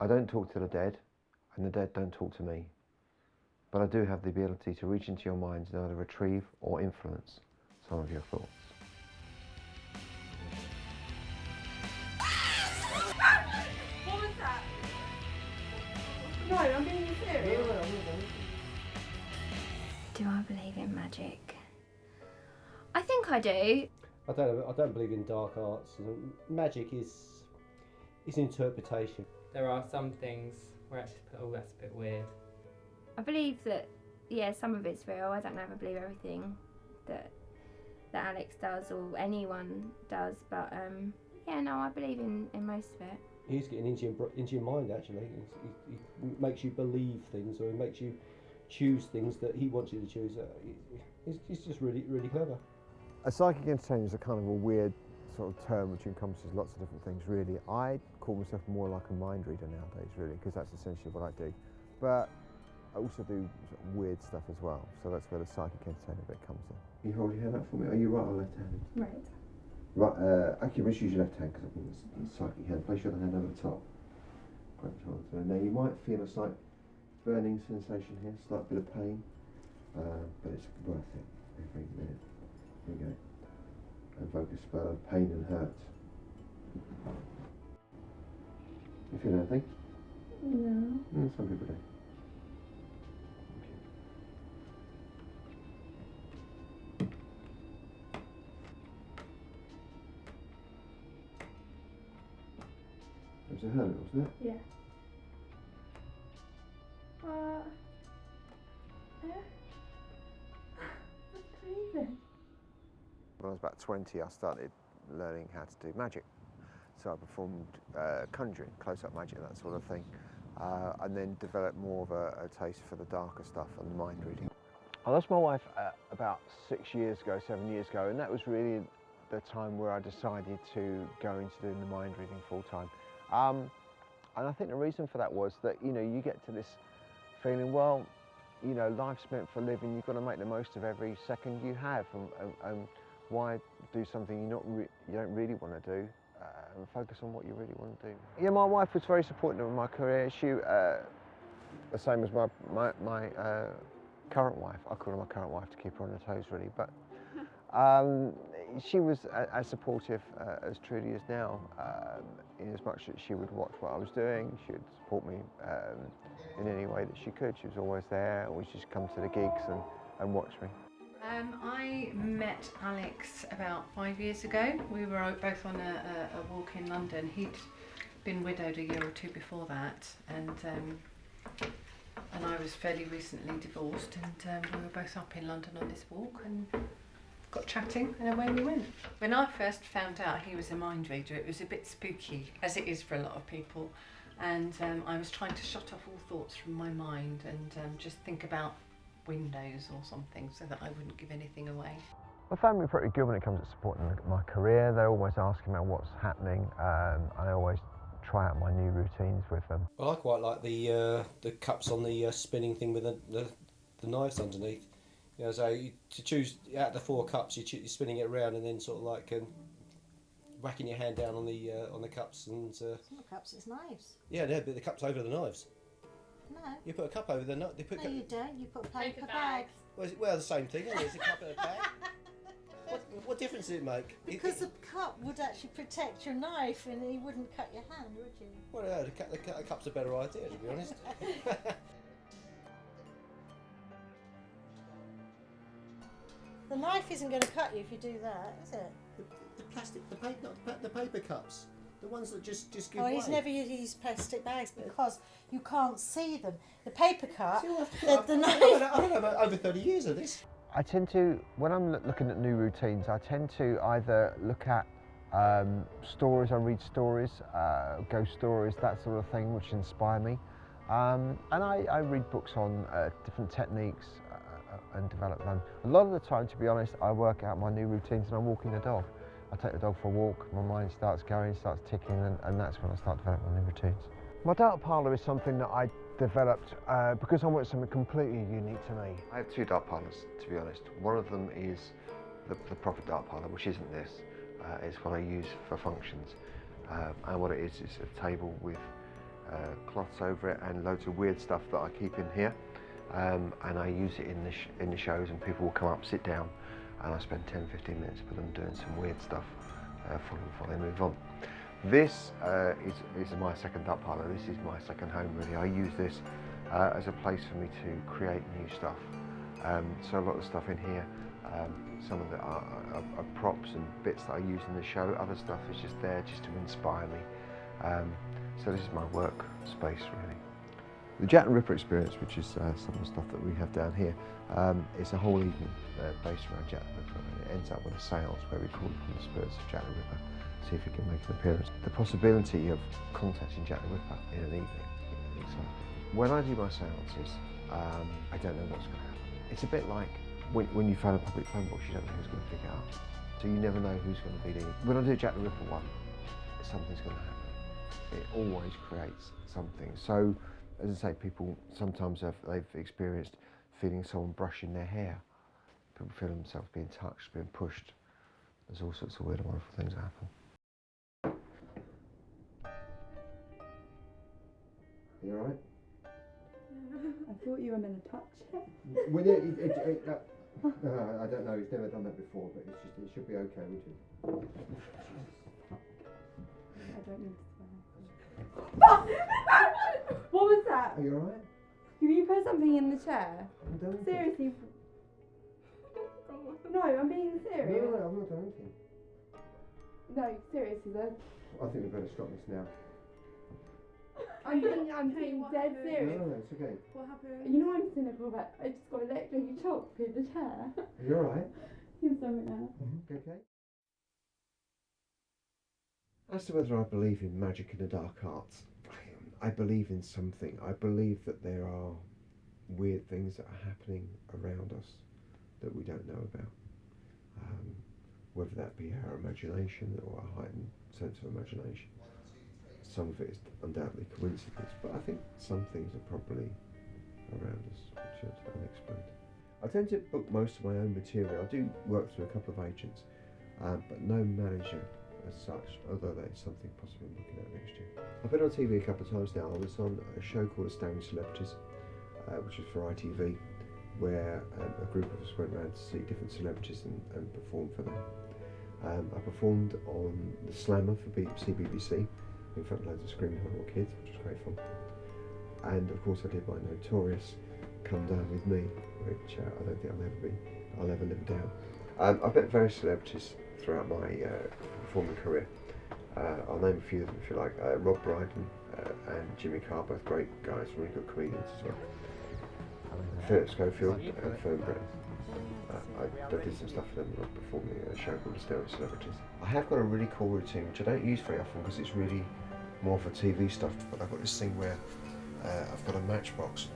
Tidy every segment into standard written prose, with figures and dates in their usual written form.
I don't talk to the dead, and the dead don't talk to me. But I do have the ability to reach into your minds and either retrieve or influence some of your thoughts. What was that? No, I'm being serious. Do I believe in magic? I think I do. I don't believe in dark arts. Magic is interpretation. There are some things where I actually put, oh, that's a bit weird. I believe that, yeah, some of it's real. I don't know if I believe everything that Alex does or anyone does, but yeah, no, I believe in most of it. He's getting into your mind, actually. He makes you believe things, or he makes you choose things that he wants you to choose. He's just really, really clever. A psychic entertainer is a kind of a weird sort of term which encompasses lots of different things, really. I call myself more like a mind reader nowadays, really, because that's essentially what I do. But I also do sort of weird stuff as well, so that's where the psychic entertainer bit comes in. You hold your hand up for me. Are you right or left-handed? Right. Right, okay, let's use your left hand because I think it's psychic hand. Place your other hand over the top. Grab your hand. Now you might feel a slight burning sensation here, slight bit of pain, but it's worth it every minute. Here we go. Invoke a spell of pain and hurt. You feel anything? No. Some people do. It was a hermit, wasn't it? Yeah. Yeah. That's crazy. When I was about 20, I started learning how to do magic. So I performed conjuring, close-up magic, that sort of thing, and then developed more of a taste for the darker stuff and the mind reading. I lost my wife about 7 years ago, and that was really the time where I decided to go into doing the mind reading full time. And I think the reason for that was that, you know, you get to this feeling, well, you know, life's meant for living, you've got to make the most of every second you have, and why do something you don't really want to do, and focus on what you really want to do. Yeah, my wife was very supportive of my career. She, the same as my current wife. I call her my current wife to keep her on her toes, really, but she was as supportive as Trudy is now, in as much that she would watch what I was doing. She would support me in any way that she could. She was always there, always just come to the gigs and watch me. I met Alex about 5 years ago. We were both on a walk in London. He'd been widowed a year or two before that, and I was fairly recently divorced, and we were both up in London on this walk and got chatting, and away we went. When I first found out he was a mind reader, it was a bit spooky, as it is for a lot of people, and I was trying to shut off all thoughts from my mind and just think about windows or something so that I wouldn't give anything away. My family are pretty good when it comes to supporting my career. They're always asking me what's happening. I always try out my new routines with them. Well, I quite like the cups on the spinning thing with the knives underneath. You know, so to choose out of the 4 cups, you're spinning it around and then sort of like whacking your hand down on the cups and. It's not cups, it's knives. Yeah, no, but the cups over the knives. No. You put a cup over the knife. No, you don't. You put paper bags. Well, the same thing. Isn't it? It's a cup and a bag. What difference does it make? Because the cup would actually protect your knife and you wouldn't cut your hand, would you? Well, no, the cup's a better idea, to be honest. The knife isn't going to cut you if you do that, is it? The plastic, the paper cups. The ones that just give Oh, way. he's never used plastic bags because you can't see them. The paper cup, See, the knife. I don't know, over 30 years of this. I tend to, when I'm looking at new routines, I tend to either look at stories, I read stories, ghost stories, that sort of thing, which inspire me. And I read books on different techniques and develop them. A lot of the time, to be honest, I work out my new routines and I'm walking the dog. I take the dog for a walk, my mind starts going, starts ticking, and that's when I start developing my new routines. My dark parlour is something that I developed because I want something completely unique to me. I have 2 dark parlours, to be honest. One of them is the proper dark parlour, which isn't this. It's what I use for functions. And what it is a table with cloths over it and loads of weird stuff that I keep in here. And I use it in the shows, and people will come up, sit down, and I spend 10-15 minutes with them doing some weird stuff before they move on. This is my second duck parlour. This is my second home, really. I use this as a place for me to create new stuff. So a lot of stuff in here, some of it are props and bits that I use in the show. Other stuff is just there just to inspire me. So this is my work space, really. The Jack the Ripper experience, which is some of the stuff that we have down here, is a whole evening based around Jack the Ripper, and it ends up with a seance where we call upon the spirits of Jack the Ripper, see if we can make an appearance. The possibility of contacting Jack the Ripper in an evening excites me. When I do my seances, I don't know what's going to happen. It's a bit like when you phone a public phone box, you don't know who's going to pick it up. So you never know who's going to be there. When I do Jack the Ripper one, something's going to happen. It always creates something. So, as I say, people sometimes they've experienced feeling someone brushing their hair. People feel themselves being touched, being pushed. There's all sorts of weird and wonderful things that happen. Are you alright? I thought you were going to touch it. Well, I don't know, he's never done that before, but it should be okay, wouldn't you? I don't need to swear. What was that? Are you alright? Can you put something in the chair? I'm done. Seriously. No, I'm being serious. No, I'm not done anything. No, seriously though. I think we better stop this now. I'm being dead serious. No, it's okay. What happened? You know I'm cynical, but I just got electric shock through the chair. Are you alright? You're something now. Okay. As to whether I believe in magic and the dark arts, I believe in something. I believe that there are weird things that are happening around us that we don't know about. Whether that be our imagination or a heightened sense of imagination. Some of it is undoubtedly coincidence, but I think some things are probably around us which are unexplained. I tend to book most of my own material. I do work through a couple of agents, but no manager as such, although that is something possibly I'm looking at next year. I've been on TV a couple of times now. I was on a show called Astounding Celebrities, which was for ITV, where a group of us went around to see different celebrities and perform for them. I performed on The Slammer for CBBC in front of loads of screaming little kids, which was great fun. And of course I did my notorious Come Down With Me, which I don't think I'll ever live down. I've met various celebrities throughout my performing career. I'll name a few of them if you like. Rob Brydon and Jimmy Carr, both great guys, really good comedians as well. Philip Schofield and Fern Brennan. I did some stuff for them when I was performing a show called Astounding Celebrities. I have got a really cool routine, which I don't use very often because it's really more for TV stuff, but I've got this thing where I've got a matchbox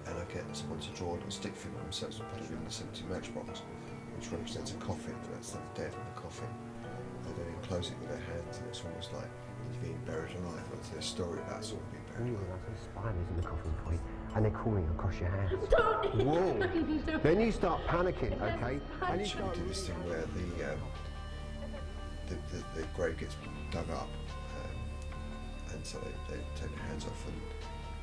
and I get someone to draw a little stick figure of themselves and put it in this empty matchbox, which represents a coffin, that's the dead in the coffin. They then enclose it with their hands, and it's almost like you're being buried alive. It's a story about someone being buried alive. There's spiders in the coffin for you, and they're crawling across your hands. Whoa! Then you start panicking, okay? And you Should we start do this thing where the grave gets dug up, and so they take their hands off and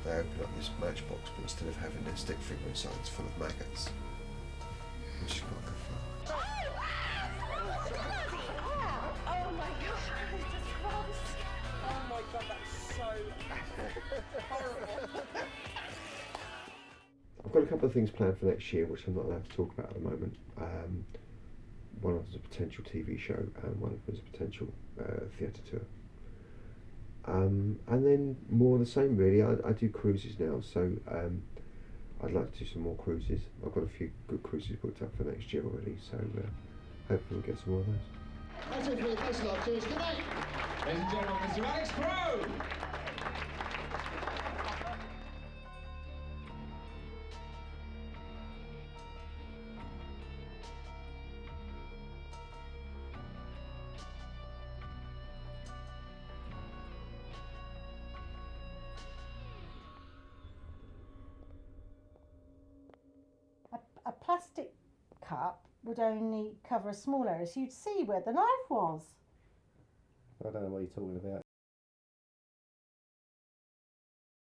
they open up this matchbox, but instead of having their stick figure inside, it's full of maggots, which is quite good fun. Oh my god, Oh my god, that's so horrible. I've got a couple of things planned for next year, which I'm not allowed to talk about at the moment. One of them is a potential TV show, and one of them is a potential theatre tour. And then more of the same, really. I do cruises now, so I'd like to do some more cruises. I've got a few good cruises booked up for next year already, so hopefully we'll get some more of those. That's it for me. Thanks a lot. Cheers. Good night. Ladies and gentlemen, Mr. Alex Crowe. a plastic cup would only cover a small area, so you'd see where the knife was. I don't know what you're talking about.